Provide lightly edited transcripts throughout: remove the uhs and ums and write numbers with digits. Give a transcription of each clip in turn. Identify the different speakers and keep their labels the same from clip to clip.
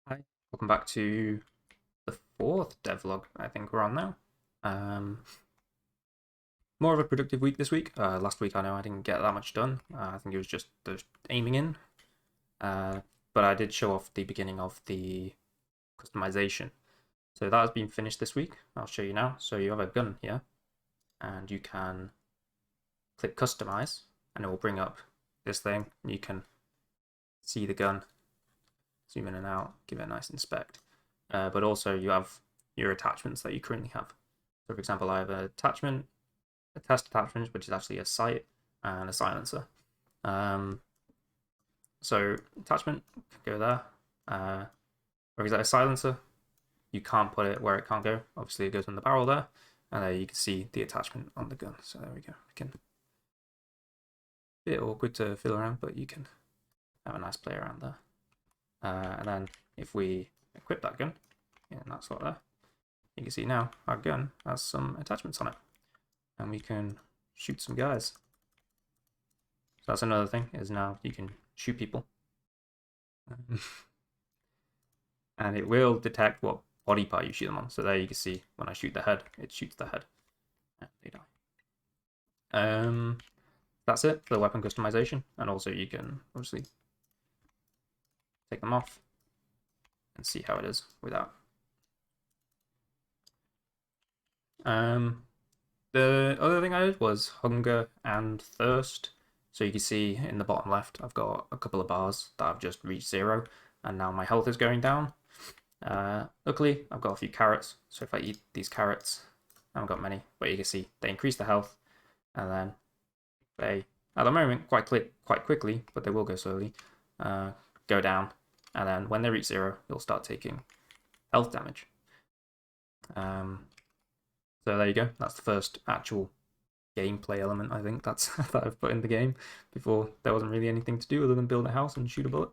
Speaker 1: Hi, welcome back to the fourth devlog. I think we're on now. Um, More of a productive week this week. Last week I know I didn't get that much done. I think it was just the aiming in. But I did show off the beginning of the customization. So that has been finished this week. I'll show you now. So you have a gun here, and you can click customize, and it will bring up this thing. You can see the gun, zoom in and out, give it a nice inspect. But also you have your attachments that you currently have. So for example, I have an attachment, a test attachment, which is actually a sight and a silencer. So attachment can go there. Whereas a silencer, you can't put it where it can't go. Obviously, it goes in the barrel there, and there you can see the attachment on the gun. So there we go. A bit awkward to fiddle around, but you can have a nice play around there. And then if we equip that gun in that slot there, you can see now our gun has some attachments on it, and we can shoot some guys. So that's another thing, is now you can shoot people. And it will detect what body part you shoot them on. So there you can see when I shoot the head, it shoots the head. And they die. That's it for the weapon customization. And also you can obviously take them off and see how it is without. The other thing I did was hunger and thirst. So you can see in the bottom left, I've got a couple of bars that I've just reached 0, and now my health is going down. Luckily, I've got a few carrots, so if I eat these carrots, I haven't got many, but you can see they increase the health, and then they, at the moment, quite quickly, but they will go slowly, go down, and then when they reach 0, you'll start taking health damage. So there you go. That's the first actual gameplay element, I think, that I've put in the game. Before, there wasn't really anything to do other than build a house and shoot a bullet.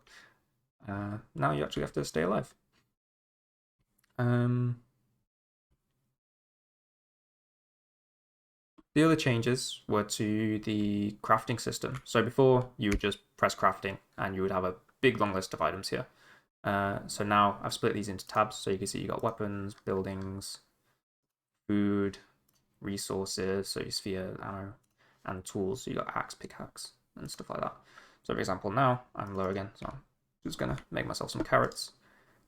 Speaker 1: Now you actually have to stay alive. The other changes were to the crafting system. So before, you would just press crafting and you would have a big long list of items here. So now I've split these into tabs, so you can see you got weapons, buildings, food, resources, so your sphere, ammo, and tools. So you got axe, pickaxe, and stuff like that. So for example, now I'm low again, so I'm just gonna make myself some carrots.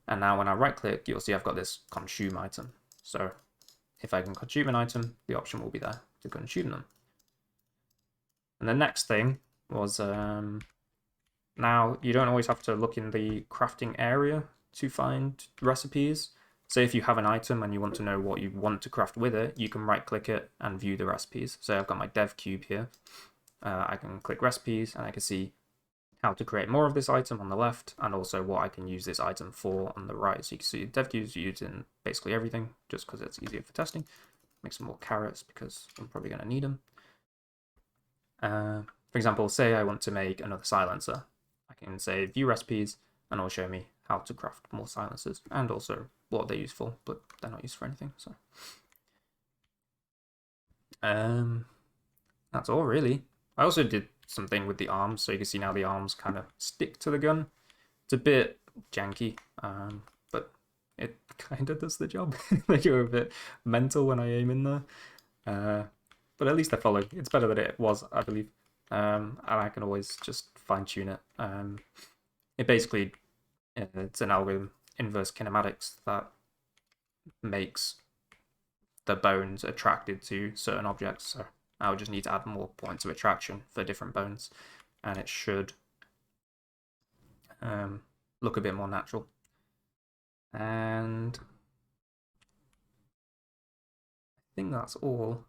Speaker 1: And now when I right click, you'll see I've got this consume item. So if I can consume an item, the option will be there to consume them. And the next thing was now you don't always have to look in the crafting area to find recipes. Say if you have an item and you want to know what you want to craft with it, you can right click it and view the recipes. So I've got my dev cube here. I can click recipes and I can see how to create more of this item on the left, and also what I can use this item for on the right. So you can see dev cubes used in basically everything, just because it's easier for testing. Make some more carrots because I'm probably going to need them. For example, say I want to make another silencer. I can say view recipes and it'll show me how to craft more silencers and also what they're used for, but they're not used for anything. So that's all really. I also did something with the arms, so you can see now the arms kind of stick to the gun. It's a bit janky, but it kind of does the job. They go a bit mental when I aim in there. But at least I follow. It's better than it was, I believe. And I can always just fine tune it. It basically, it's an algorithm, inverse kinematics, that makes the bones attracted to certain objects. So I would just need to add more points of attraction for different bones, and it should look a bit more natural. And I think that's all.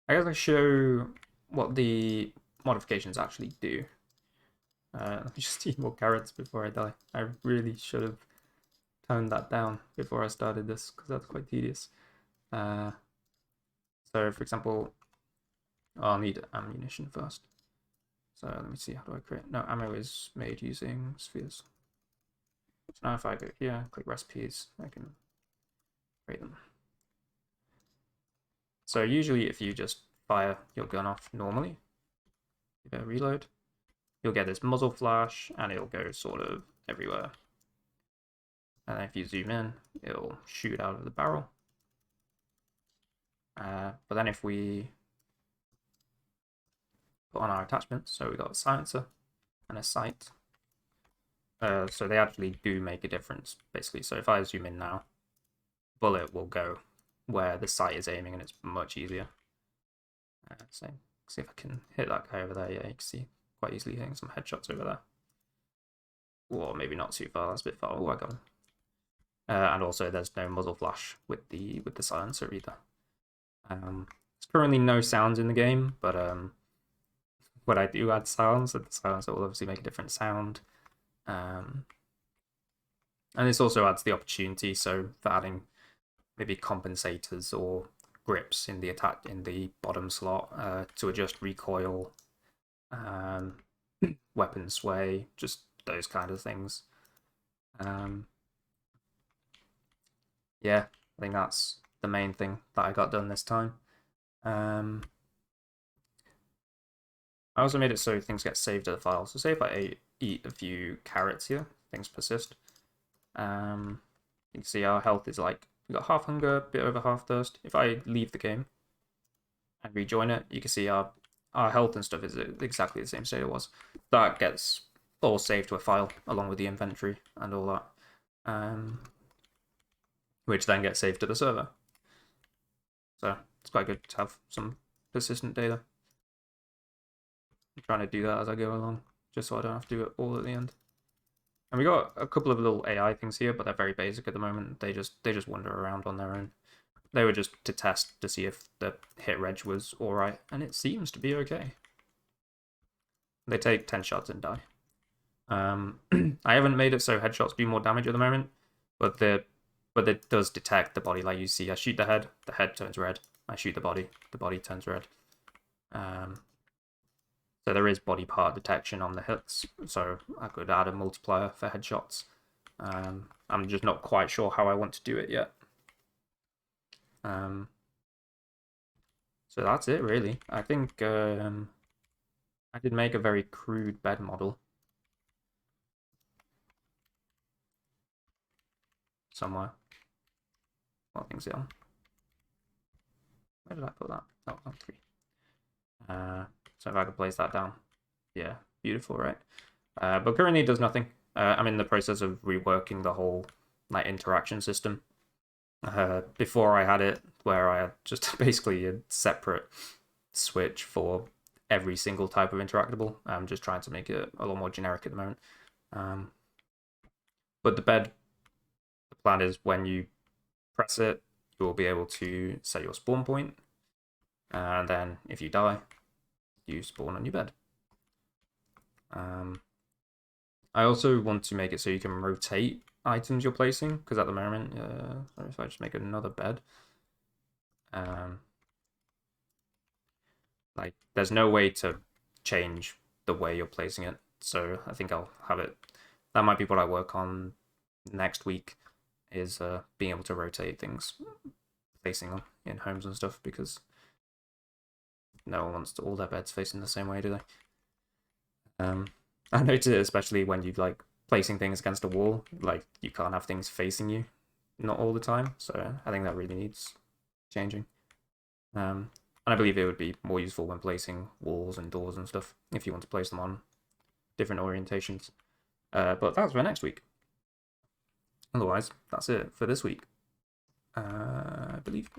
Speaker 1: I guess I show what the modifications actually do. Let me just eat more carrots before I die. I really should have toned that down before I started this, because that's quite tedious. So for example, I'll need ammunition first. So let me see, how do I create? No, ammo is made using spheres. So now if I go here, click recipes, I can create them. So usually if you just fire your gun off normally, give it a reload, you'll get this muzzle flash and it'll go sort of everywhere. And then if you zoom in, it'll shoot out of the barrel. But then if we put on our attachments, so we got a silencer and a sight. So they actually do make a difference, basically. So if I zoom in now, bullet will go where the sight is aiming, and it's much easier. So see if I can hit that guy over there. Yeah, you can see quite easily hitting some headshots over there. Or maybe not too far. That's a bit far. Oh, I got him. And also, there's no muzzle flash with the silencer either. There's currently no sounds in the game, but when I do add sounds, the silencer will obviously make a different sound. And this also adds the opportunity, so for adding maybe compensators or grips in the bottom slot to adjust recoil, weapon sway, just those kind of things. Yeah, I think that's the main thing that I got done this time. I also made it so things get saved to the file. So say if I eat a few carrots here, things persist. You can see our health is like, we got half hunger, a bit over half thirst. If I leave the game and rejoin it, you can see our health and stuff is exactly the same state it was. That gets all saved to a file along with the inventory and all that, which then gets saved to the server. So it's quite good to have some persistent data. I'm trying to do that as I go along, just so I don't have to do it all at the end. And we got a couple of little AI things here, but they're very basic at the moment. They just wander around on their own. They were just to test to see if the hit reg was alright, and it seems to be okay. They take 10 shots and die. I haven't made it so headshots do more damage at the moment, but it does detect the body. Like you see, I shoot the head turns red. I shoot the body turns red. So there is body part detection on the hits, so I could add a multiplier for headshots. I'm just not quite sure how I want to do it yet. So that's it, really. I think I did make a very crude bed model somewhere. What thing's it on? Where did I put that? Oh, on 3. So if I could place that down. Yeah, beautiful, right? But currently it does nothing. I'm in the process of reworking the whole like interaction system. Before I had it where I had just basically a separate switch for every single type of interactable. I'm just trying to make it a lot more generic at the moment. But the plan is when you press it, you will be able to set your spawn point, and then if you die, you spawn on your bed. I also want to make it so you can rotate items you're placing, because at the moment, if I just make another bed, like there's no way to change the way you're placing it. So I think I'll have it. That might be what I work on next week, is being able to rotate things, placing them in homes and stuff, because no one wants all their beds facing the same way, do they? I noticed it especially when you like placing things against a wall, like you can't have things facing you, not all the time. So I think that really needs changing. And I believe it would be more useful when placing walls and doors and stuff, if you want to place them on different orientations. But that's for next week. Otherwise, that's it for this week. I believe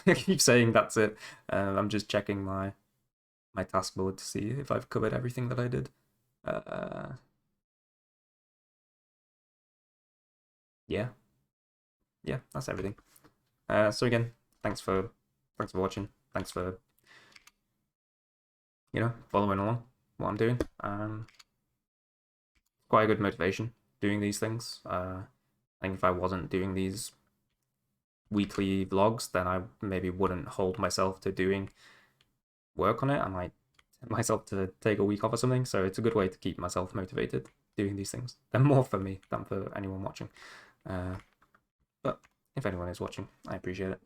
Speaker 1: I keep saying that's it. I'm just checking my task board to see if I've covered everything that I did. Yeah, that's everything. So again, thanks for watching. Thanks for following along what I'm doing. Quite a good motivation doing these things. I think if I wasn't doing these weekly vlogs, then I maybe wouldn't hold myself to doing work on it. I might tell myself to take a week off or something. So it's a good way to keep myself motivated doing these things. They're more for me than for anyone watching. But if anyone is watching, I appreciate it.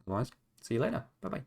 Speaker 1: Otherwise, see you later. Bye bye.